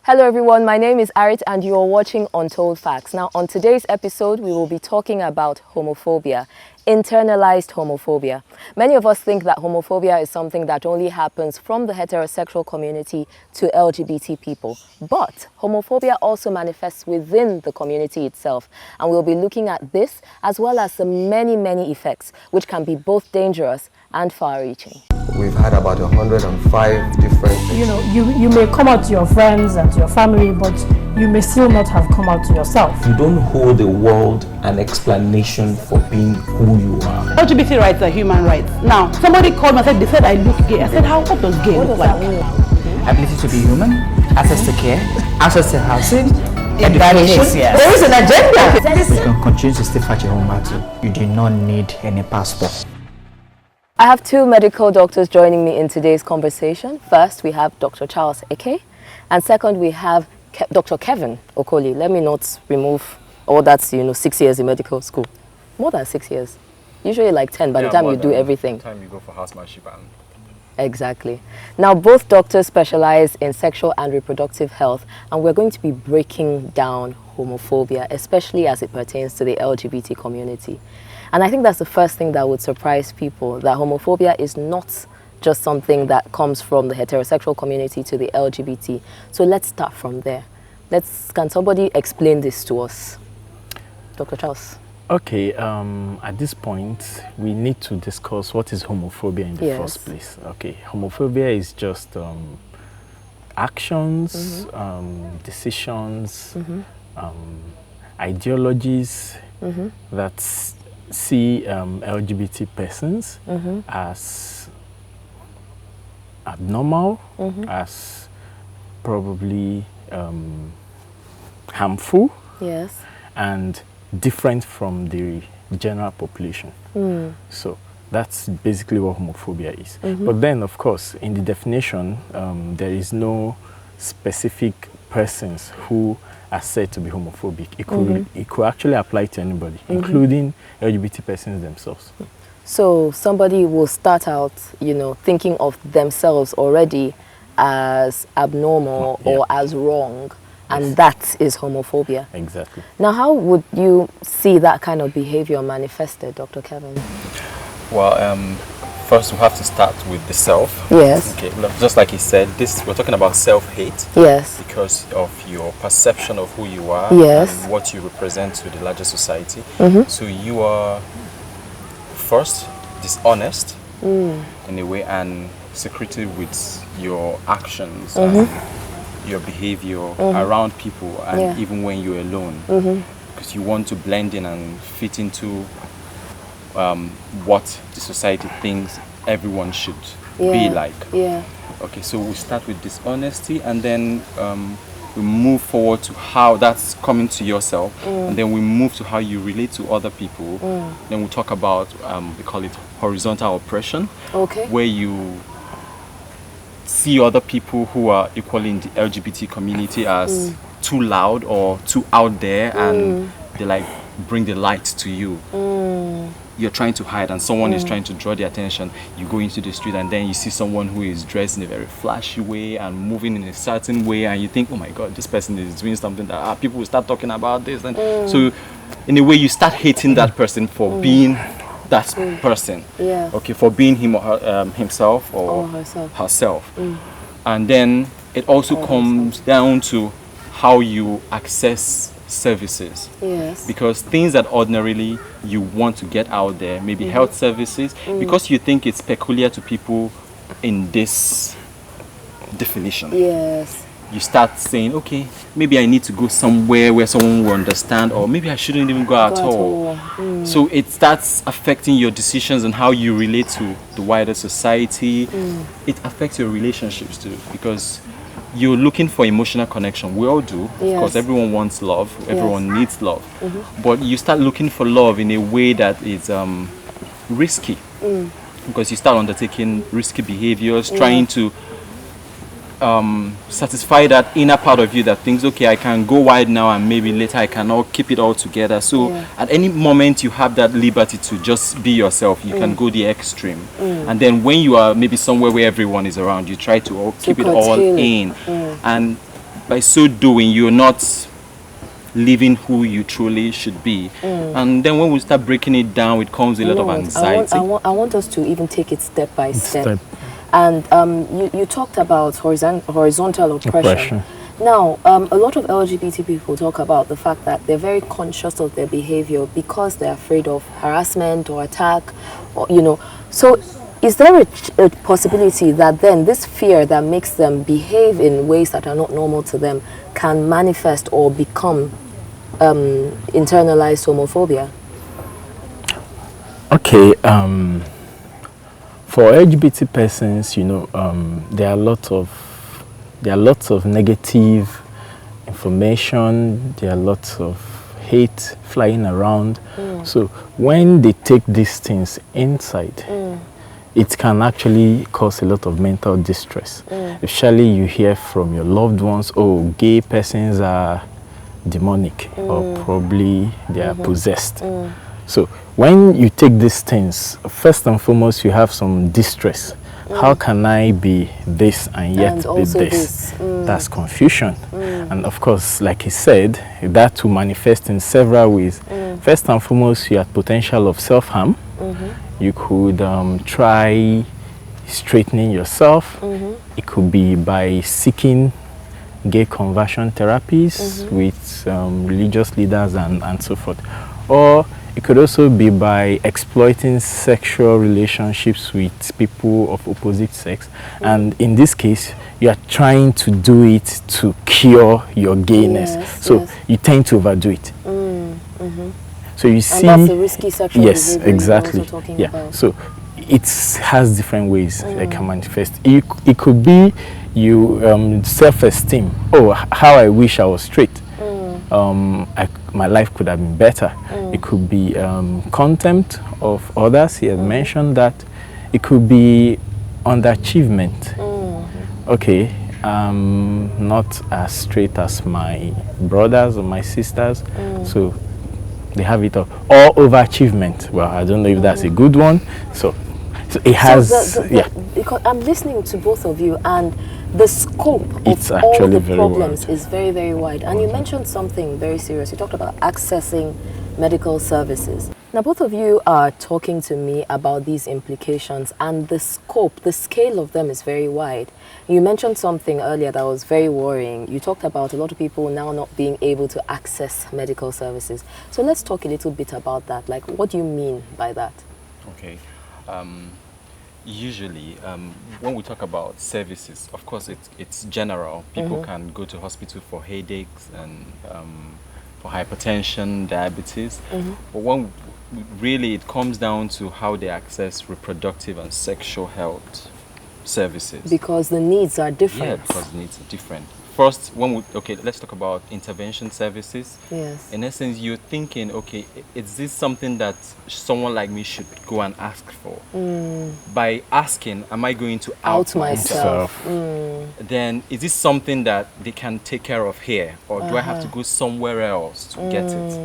Hello everyone, my name is Arit and you are watching Untold Facts. Now on today's episode we will be talking about homophobia, internalized homophobia. Many of us think that homophobia is something that only happens from the heterosexual community to LGBT people. But homophobia also manifests within the community itself, and we'll be looking at this as well as the many effects which can be both dangerous and far-reaching. We've had about 105 different things. You know, you may come out to your friends and to your family, but you may still not have come out to yourself. You don't hold the world an explanation for being who you are. LGBT rights are human rights. Now, somebody called me and said, they said I look gay. I said, what does gay look like? Ability to be human, access to care, access to housing, Education. yes. There is an agenda. You can continue to stay at your home battle. You do not need any passport. I have two medical doctors joining me in today's conversation. First, we have Dr. Charles Ekeh, and second, we have Dr. Kevin Okoli. Let me not remove all that's 6 years in medical school. More than 6 years. Usually like 10 by the time you do everything. By the time you go for housemanship and... Exactly. Now, both doctors specialize in sexual and reproductive health, and we're going to be breaking down homophobia, especially as it pertains to the LGBT community. And I think that's the first thing that would surprise people, that homophobia is not just something that comes from the heterosexual community to the LGBT. So let's start from there. Can somebody explain this to us? Dr. Charles. Okay, at this point, we need to discuss what is homophobia in the first place. Okay, homophobia is just actions, decisions, ideologies that see LGBT persons as abnormal, as probably harmful, and different from the general population. So that's basically what homophobia is. But then, of course, in the definition, there is no specific persons who are said to be homophobic. It could actually apply to anybody, including LGBT persons themselves. So somebody will start out, thinking of themselves already as abnormal or as wrong, and that is homophobia. Exactly. Now, how would you see that kind of behavior manifested, Dr. Kevin? Well, first we have to start with the self. Yes. Okay. Just like he said, we're talking about self-hate. Yes. Because of your perception of who you are. Yes. And what you represent to the larger society. So you are first dishonest in a way and secretive with your actions and your behavior around people and even when you're alone. Because you want to blend in and fit into what the society thinks everyone should be like. Okay, so we start with dishonesty and then we move forward to how that's coming to yourself, and then we move to how you relate to other people. Then we talk about, we call it horizontal oppression, where you see other people who are equally in the LGBT community as too loud or too out there, and they like bring the light to you. You're trying to hide and someone is trying to draw the attention. You go into the street and then you see someone who is dressed in a very flashy way and moving in a certain way, and you think, oh my god, this person is doing something that people will start talking about this. And so in a way you start hating that person for being that person. Okay, for being him or her, himself or herself. And then it also comes down to how you access services. Because things that ordinarily you want to get out there, maybe health services, because you think it's peculiar to people in this definition. You start saying, okay, maybe I need to go somewhere where someone will understand, or maybe I shouldn't even go at all. So it starts affecting your decisions and how you relate to the wider society. It affects your relationships too, because you're looking for emotional connection. We all do, because everyone wants love, everyone needs love. But you start looking for love in a way that is risky, because you start undertaking risky behaviors, trying to satisfy that inner part of you that thinks, okay, I can go wide now and maybe later I cannot keep it all together. So at any moment you have that liberty to just be yourself. You can go the extreme. And then when you are maybe somewhere where everyone is around, you try to keep it all in. And by so doing, you're not living who you truly should be. And then when we start breaking it down, it comes with a lot of anxiety. I want us to even take it step by step. And you talked about horizontal oppression. Now, a lot of LGBT people talk about the fact that they're very conscious of their behavior because they're afraid of harassment or attack, or, you know. So is there a possibility that then this fear that makes them behave in ways that are not normal to them can manifest or become internalized homophobia? Okay, for LGBT persons, you know, there are lots of negative information. There are lots of hate flying around. So when they take these things inside, it can actually cause a lot of mental distress. Especially you hear from your loved ones, oh, gay persons are demonic, or probably they are possessed. So when you take these things, first and foremost, you have some distress. How can I be this and yet be this? That's confusion. And of course, like he said, that will manifest in several ways. First and foremost, you have potential of self-harm. You could try straightening yourself. It could be by seeking gay conversion therapies with religious leaders and so forth. Or it could also be by exploiting sexual relationships with people of opposite sex. And in this case, you are trying to do it to cure your gayness. So you tend to overdo it. So you see, and that's the risky sexual yes, behavior exactly. you're also talking about. So it has different ways it can manifest. It could be you self-esteem. Oh, how I wish I was straight. My life could have been better. It could be contempt of others. He had mentioned that. It could be underachievement. Okay, I'm not as straight as my brothers or my sisters, so they have it all. Or overachievement. Well, I don't know if that's a good one. So it has, because I'm listening to both of you, and the scope it's of all the very problems wide. is very, very wide. And you mentioned something very serious. You talked about accessing medical services. Now, both of you are talking to me about these implications, and the scope, the scale of them is very wide. You mentioned something earlier that was very worrying. You talked about a lot of people now not being able to access medical services. So let's talk a little bit about that. Like, what do you mean by that? Okay. Usually, when we talk about services, of course, it's general. People can go to hospital for headaches and for hypertension, diabetes. But when really it comes down to how they access reproductive and sexual health services. Because the needs are different. Yeah, because the needs are different. First, let's talk about intervention services. Yes. In essence, you're thinking, okay, is this something that someone like me should go and ask for? By asking, am I going to out myself? Then is this something that they can take care of here, or do I have to go somewhere else to get it?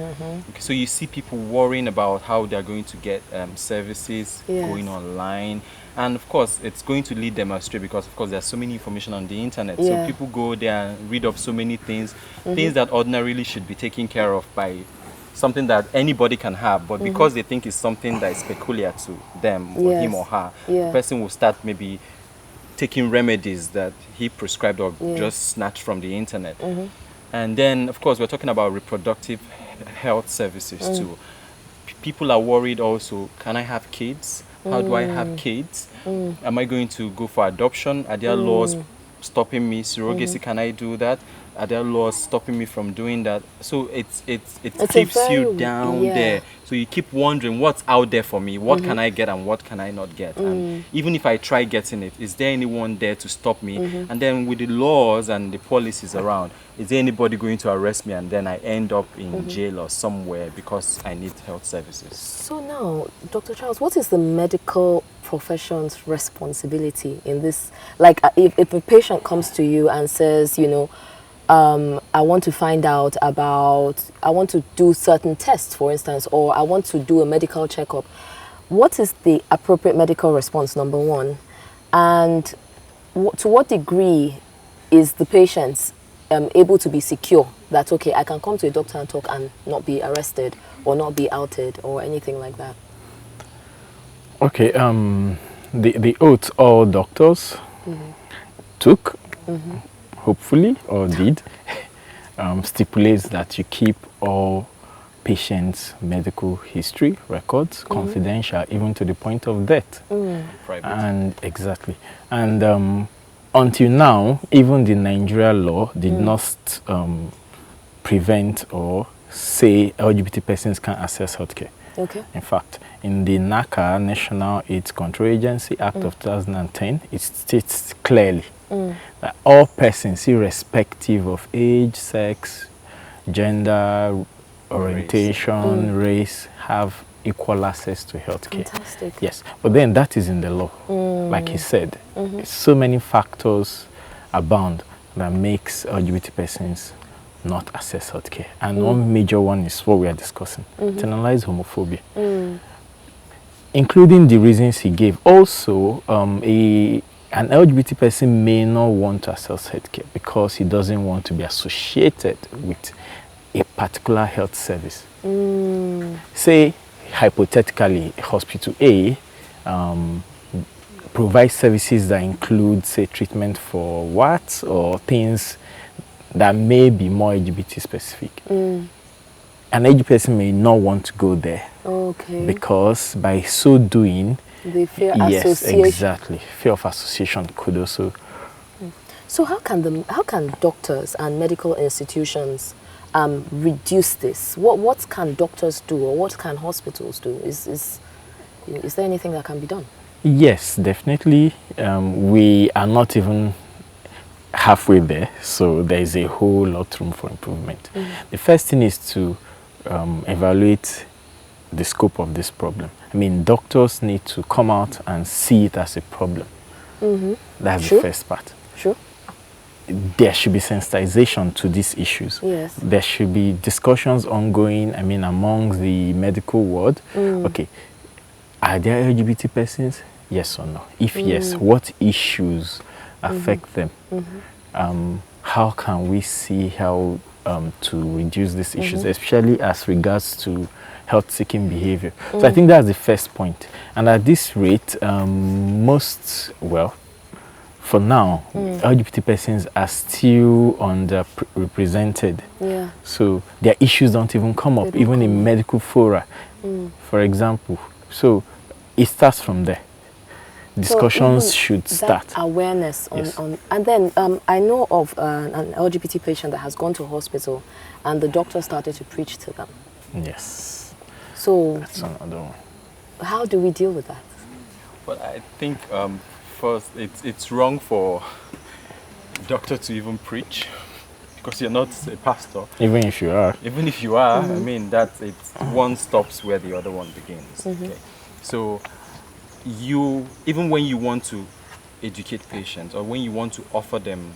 Okay, so you see people worrying about how they're going to get services going online. And of course, it's going to lead them astray because, of course, there's so many information on the internet. So people go there and read up so many things, things that ordinarily should be taken care of by something that anybody can have. But because they think it's something that is peculiar to them or him or her, the person will start maybe taking remedies that he prescribed or just snatched from the internet. And then, of course, we're talking about reproductive health services too. People are worried also, can I have kids? How do I have kids? Am I going to go for adoption? Are there laws stopping me? Surrogacy, can I do that? Are there laws stopping me from doing that? So it keeps you down there. So you keep wondering what's out there for me. What can I get and what can I not get? And even if I try getting it, is there anyone there to stop me? And then with the laws and the policies around, is there anybody going to arrest me and then I end up in jail or somewhere because I need health services? So now, Dr. Charles, what is the medical profession's responsibility in this? Like, if a patient comes to you and says, you know, I want to find out about, I want to do certain tests, for instance, or I want to do a medical checkup. What is the appropriate medical response, number one? And to what degree is the patient's able to be secure that, okay, I can come to a doctor and talk and not be arrested or not be outed or anything like that? Okay, the oath all doctors took, hopefully, or did, stipulates that you keep all patients' medical history records confidential, even to the point of death. Private. And exactly. And until now, even the Nigeria law did not prevent or say LGBT persons can access healthcare. Okay. In fact, in the NACA, National AIDS Control Agency Act of 2010, it states clearly that all persons, irrespective of age, sex, gender, orientation, race, have equal access to healthcare. Fantastic. Yes, but then that is in the law. Like he said, so many factors abound that makes LGBT persons not access healthcare. And one major one is what we are discussing, internalized homophobia. Including the reasons he gave. Also, an LGBT person may not want to access healthcare because he doesn't want to be associated with a particular health service. Say, hypothetically, Hospital A provides services that include, say, treatment for what or things that may be more LGBT specific. An LGBT person may not want to go there. Okay. Because by so doing, the fear yes, association. exactly, fear of association could also. So how can doctors and medical institutions reduce this? What can doctors do, or what can hospitals do? Is there anything that can be done? Yes, definitely. We are not even halfway there, so there is a whole lot room for improvement. The first thing is to evaluate the scope of this problem. I mean, doctors need to come out and see it as a problem. That's the first part. Sure. There should be sensitization to these issues. Yes. There should be discussions ongoing, I mean, among the medical world. Okay, are there LGBT persons? Yes or no? If yes, what issues affect them? How can we see how to reduce these issues, especially as regards to health-seeking behavior? So I think that's the first point. And at this rate, for now, LGBT persons are still underrepresented. Yeah. So their issues don't even come up, even in medical fora, for example. So it starts from there. Discussions should start. That awareness on, Yes. And then I know of an LGBT patient that has gone to hospital and the doctor started to preach to them. Yes. So That's another one. how do we deal with that? Well, I think first it's wrong for a doctor to even preach, because you're not a pastor. Even if you are. Even if you are, I mean, one stops where the other one begins. Okay? So even when you want to educate patients, or when you want to offer them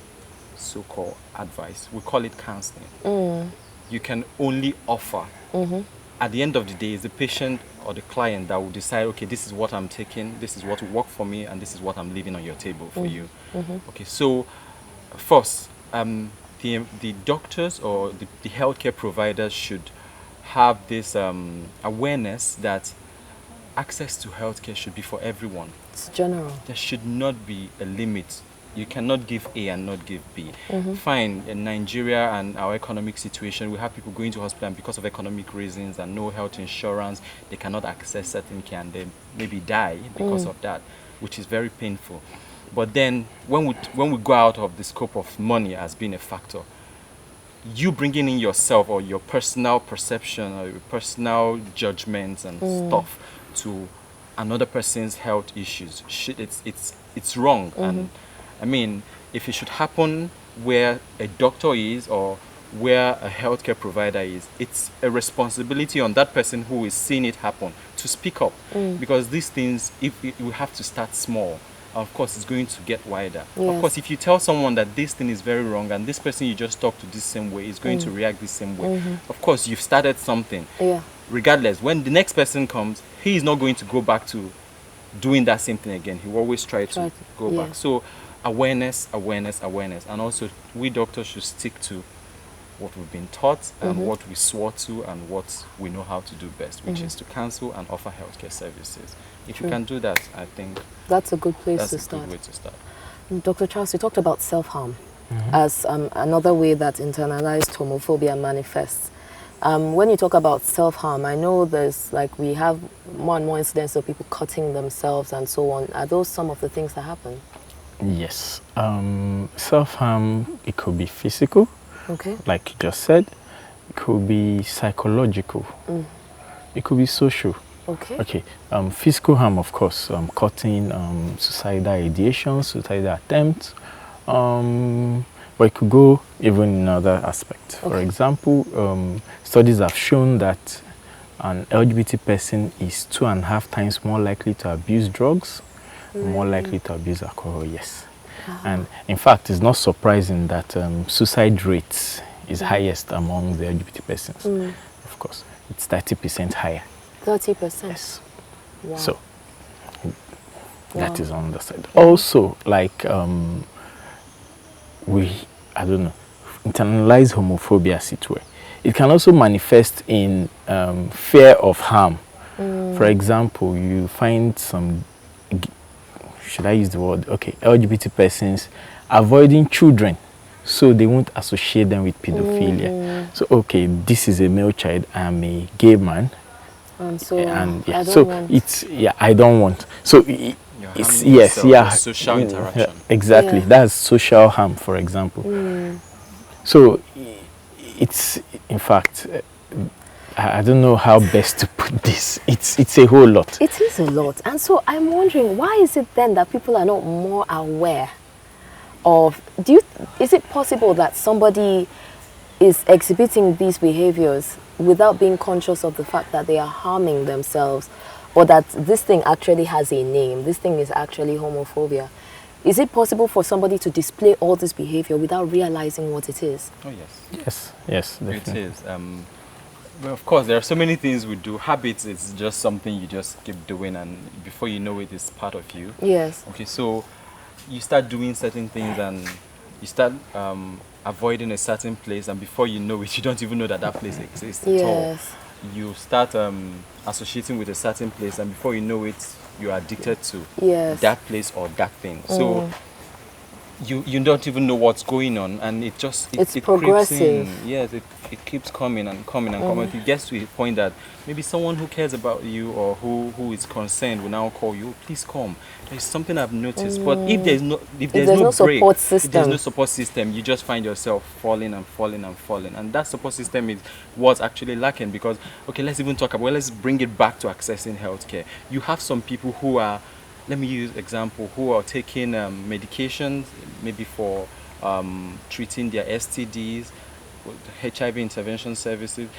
so-called advice, we call it counseling. You can only offer. At the end of the day, it's the patient or the client that will decide, okay, this is what I'm taking, this is what will work for me, and this is what I'm leaving on your table for you. Okay, so first, the doctors or the healthcare providers should have this awareness that access to healthcare should be for everyone. It's general. There should not be a limit. You cannot give A and not give B. Fine, in Nigeria and our economic situation, we have people going to hospital and because of economic reasons and no health insurance, they cannot access certain care and they maybe die because of that, which is very painful. But then when we go out of the scope of money as being a factor, you bringing in yourself or your personal perception or your personal judgments and stuff to another person's health issues, it's wrong. And I mean, if it should happen where a doctor is or where a healthcare provider is, it's a responsibility on that person who is seeing it happen to speak up. Because these things, we have to start small. Of course, it's going to get wider. Yes. Of course, if you tell someone that this thing is very wrong and this person you just talk to this same way is going to react the same way, of course, you've started something. Yeah. Regardless, when the next person comes, he is not going to go back to doing that same thing again. He will always try to go back. So awareness, and also we doctors should stick to what we've been taught and what we swore to and what we know how to do best, which is to counsel and offer healthcare services. If you can do that, I think that's a good place to that's a start. good way to start. Dr. Charles, you talked about self-harm as another way that internalized homophobia manifests. When you talk about self-harm, I know there's like we have more and more incidents of people cutting themselves and so on. Are those some of the things that happen? Yes. Self-harm, it could be physical, Okay. like you just said. It could be psychological. It could be social. Okay. Okay. Physical harm, of course, cutting, suicidal ideation, suicidal attempts. But it could go even in another aspect. For example, studies have shown that an LGBT person is 2.5 times more likely to abuse drugs, more likely to abuse alcohol, yes. And in fact, it's not surprising that suicide rates is highest among the LGBT persons. Of course, it's 30% higher. 30%? Yes. Wow. So, that is on the side. Also, like, I don't know, internalized homophobia, as it were. It can also manifest in fear of harm. For example, you find some, should I use the word? Okay, LGBT persons avoiding children so they won't associate them with pedophilia. So, okay, this is a male child, I'm a gay man. And so, I don't want. It's, I don't want. So, it's, yes, social interaction. Exactly, that's social harm, for example. So, it's, in fact, I don't know how best to put this. It's a whole lot. It is a lot. And so I'm wondering, why is it then that people are not more aware of, is it possible that somebody is exhibiting these behaviors without being conscious of the fact that they are harming themselves, or that this thing actually has a name, this thing is actually homophobia? Is it possible for somebody to display all this behavior without realizing what it is? Oh, yes. Yes, definitely. It is. Well, of course, there are so many things we do. Habits is just something you just keep doing, and before you know it, it's part of you. Yes. Okay, so you start doing certain things and you start avoiding a certain place, and before you know it, you don't even know that that place exists at all. You start associating with a certain place, and before you know it, you are addicted to that place or that thing. So you don't even know what's going on, and it progressive. Creeps in. Yes, it keeps coming and coming and coming. It gets to a point that maybe someone who cares about you or who is concerned will now call you, please come. There's something I've noticed. But if there's no break, support system, if there's no support system, you just find yourself falling and falling and falling. And that support system is what's actually lacking, because let's even talk about, let's bring it back to accessing healthcare. You have some people who are, let me use example, who are taking medications maybe for treating their STDs, HIV intervention services.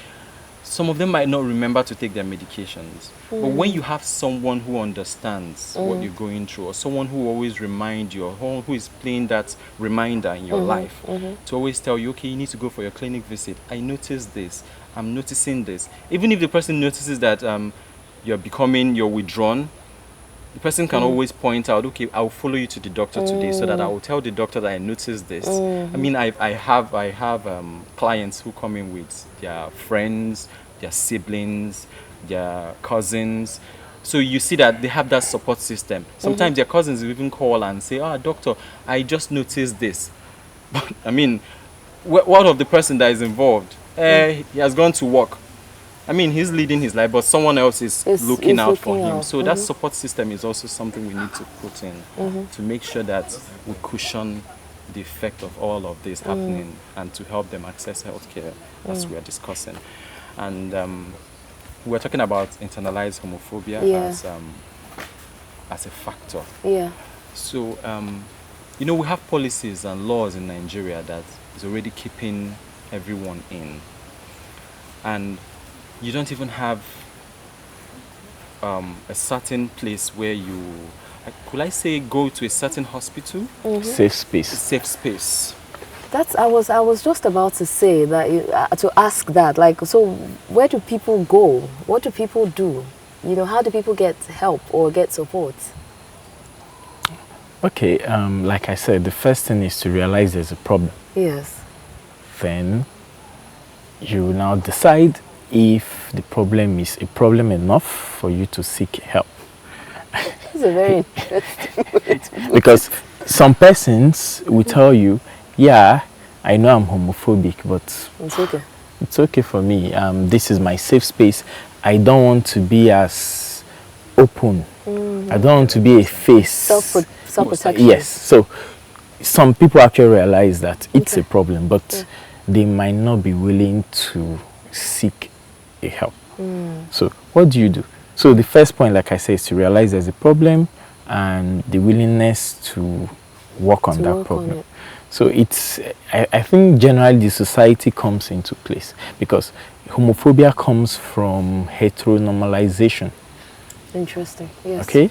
Some of them might not remember to take their medications. But when you have someone who understands what you're going through, or someone who always reminds you, or who is playing that reminder in your life, to always tell you, okay, you need to go for your clinic visit. I noticed this. I'm noticing this. Even if the person notices that you're withdrawn, the person can always point out, okay, I'll follow you to the doctor today so that I will tell the doctor that I noticed this. I mean, I have clients who come in with their friends, their siblings, their cousins. So you see that they have that support system. Sometimes their cousins will even call and say, doctor, I just noticed this. But I mean, what of the person that is involved? He has gone to work. I mean, he's leading his life, but someone else is looking out for him. So that support system is also something we need to put in to make sure that we cushion the effect of all of this happening and to help them access healthcare as we are discussing. And we're talking about internalized homophobia as a factor. Yeah. So, we have policies and laws in Nigeria that is already keeping everyone in. And you don't even have a certain place where you, could I say, go to a certain hospital? Safe space. A safe space. I was just about to say that, to ask that, like, so where do people go? What do people do? How do people get help or get support? Okay, like I said, the first thing is to realize there's a problem. Yes. Then you now decide if the problem is a problem enough for you to seek help. That's a very interesting way to put it. Because some persons will tell you, yeah, I know I'm homophobic, but It's okay. it's okay for me. This is my safe space. I don't want to be as open. I don't want to be a face. Self-protection. Yes. So some people actually realize that it's a problem, but they might not be willing to seek a help. So what do you do? So the first point, like I said, is to realize there's a problem and the willingness to work on that problem. So it's, I think generally the society comes into place because homophobia comes from heteronormalization. Interesting. Yes. Okay?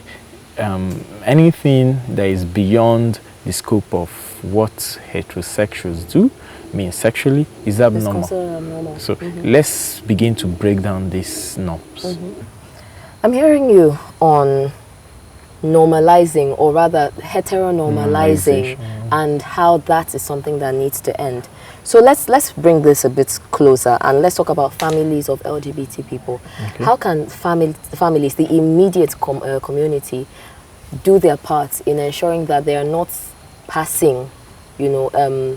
Anything that is beyond the scope of what heterosexuals do, I mean sexually, is abnormal. It's considered abnormal. So let's begin to break down these norms. I'm hearing you on normalizing, or rather heteronormalizing, and how that is something that needs to end. So let's bring this a bit closer and let's talk about families of LGBT people. Okay. How can families, the immediate community, do their part in ensuring that they are not passing, you know,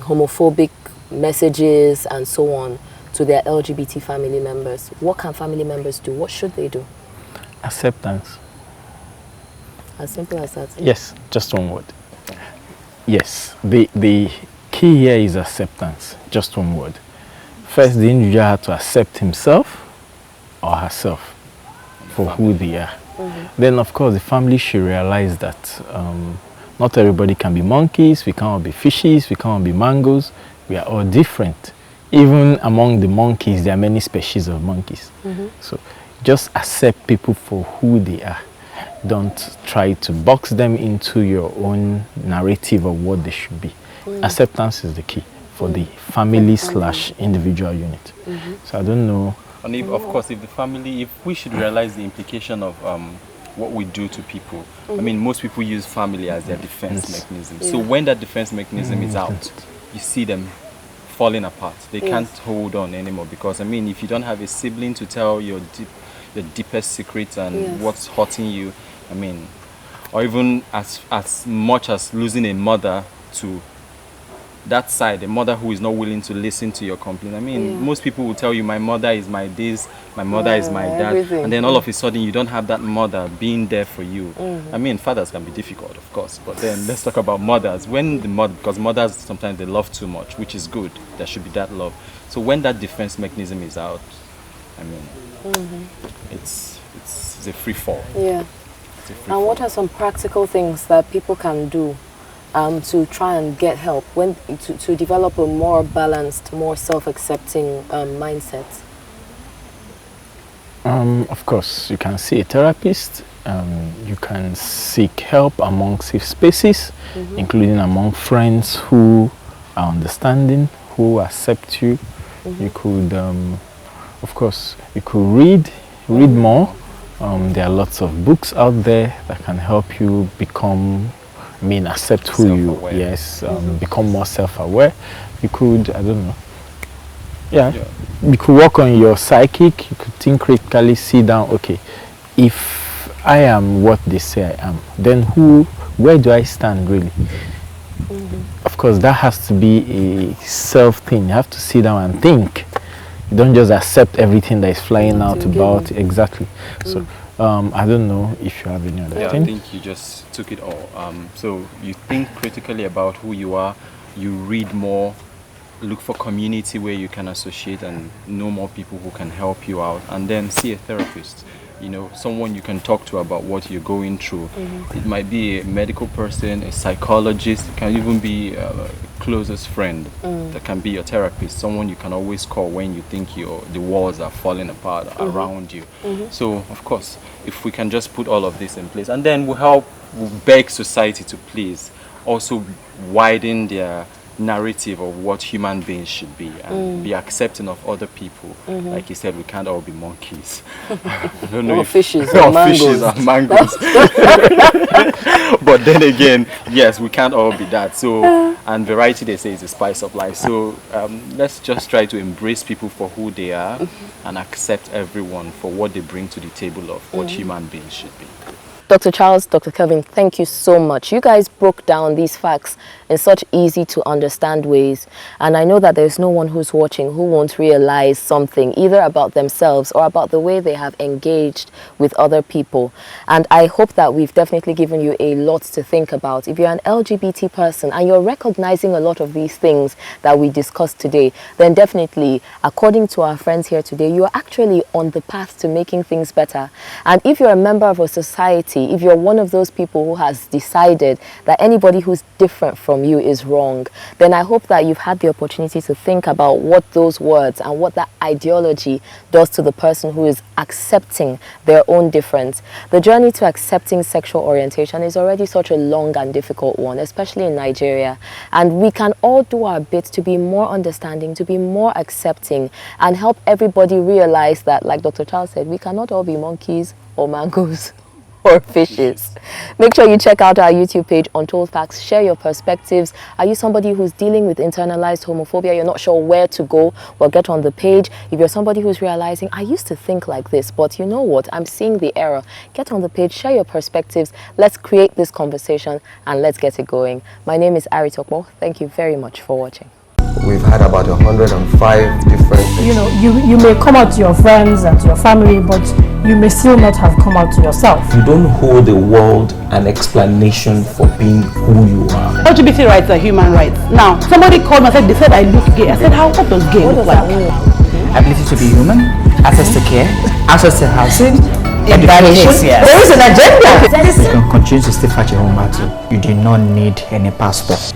homophobic messages and so on to their LGBT family members? What can family members do? What should they do? Acceptance. As simple as that. Yes, just one word. Yes, the key here is acceptance, just one word. First, the individual had to accept himself or herself for who they are. Then, of course, the family should realize that not everybody can be monkeys, we cannot be fishes, we cannot be mangoes, we are all different. Even among the monkeys, there are many species of monkeys. So just accept people for who they are. Don't try to box them into your own narrative of what they should be. Acceptance is the key for the family/individual unit. So I don't know. And if, of course, if the family, if we should realize the implication of what we do to people. I mean, most people use family as their defense mechanism. So when that defense mechanism is out, you see them falling apart. They can't hold on anymore because, I mean, if you don't have a sibling to tell your the deepest secrets and what's hurting you, I mean, or even as much as losing a mother to that side, a mother who is not willing to listen to your complaint. I mean, most people will tell you, my mother is my this, my mother is my that, everything. and then all of a sudden you don't have that mother being there for you. I mean, fathers can be difficult, of course, but then let's talk about mothers. When the mother, because mothers sometimes they love too much, which is good. There should be that love. So when that defense mechanism is out, I mean, it's a free fall. Yeah. And what are some practical things that people can do to try and get help to develop a more balanced, more self-accepting mindset? Of course, you can see a therapist. You can seek help among safe spaces, including among friends who are understanding, who accept you. You could, of course, you could read more. There are lots of books out there that can help you become, accept who you, become more self-aware. You could, I don't know, you could work on your psychic. You could think critically, sit down, okay, if I am what they say I am, then where do I stand really? Of course, that has to be a self thing. You have to sit down and think. You don't just accept everything that is flying out about. Exactly. So I don't know if you have any other thing. I think you just took it all. So you think critically about who you are, you read more, look for community where you can associate and know more people who can help you out, and then see a therapist. You know, someone you can talk to about what you're going through. It might be a medical person, a psychologist, it can even be a closest friend that can be your therapist, someone you can always call when you think the walls are falling apart around you. So, of course, if we can just put all of this in place, and then we'll beg society to please also widen their narrative of what human beings should be and be accepting of other people. Like you said, we can't all be monkeys. I don't know or if fishes or or mangoes. fishes or mangoes. But then again, yes, we can't all be that. So, and variety, they say, is the spice of life. So let's just try to embrace people for who they are and accept everyone for what they bring to the table of what human beings should be. Dr. Charles, Dr. Kevin, thank you so much. You guys broke down these facts in such easy to understand ways. And I know that there's no one who's watching who won't realize something either about themselves or about the way they have engaged with other people. And I hope that we've definitely given you a lot to think about. If you're an LGBT person and you're recognizing a lot of these things that we discussed today, then definitely, according to our friends here today, you're actually on the path to making things better. And if you're a member of a society, if you're one of those people who has decided that anybody who's different from you is wrong, then I hope that you've had the opportunity to think about what those words and what that ideology does to the person who is accepting their own difference. The journey to accepting sexual orientation is already such a long and difficult one, especially in Nigeria. And we can all do our bit to be more understanding, to be more accepting, and help everybody realize that, like Dr. Charles said, we cannot all be monkeys or mangoes or fishes. Make sure you check out our YouTube page, Untold Facts. Share your perspectives. Are you somebody who's dealing with internalized homophobia? You're not sure where to go? Well, get on the page. If you're somebody who's realizing, I used to think like this, but you know what? I'm seeing the error. Get on the page, share your perspectives. Let's create this conversation and let's get it going. My name is Arit Okpo. Thank you very much for watching. We've had about 105 different things. You know, you may come out to your friends and to your family, but you may still not have come out to yourself. You don't hold the world an explanation for being who you are. LGBT rights are human rights. Now, somebody called me and said, they said I look gay. I said, what does gay look like? Ability to be human, access to care, access to housing, education. There is an agenda. You can continue to stay at your home battle. You do not need any passport.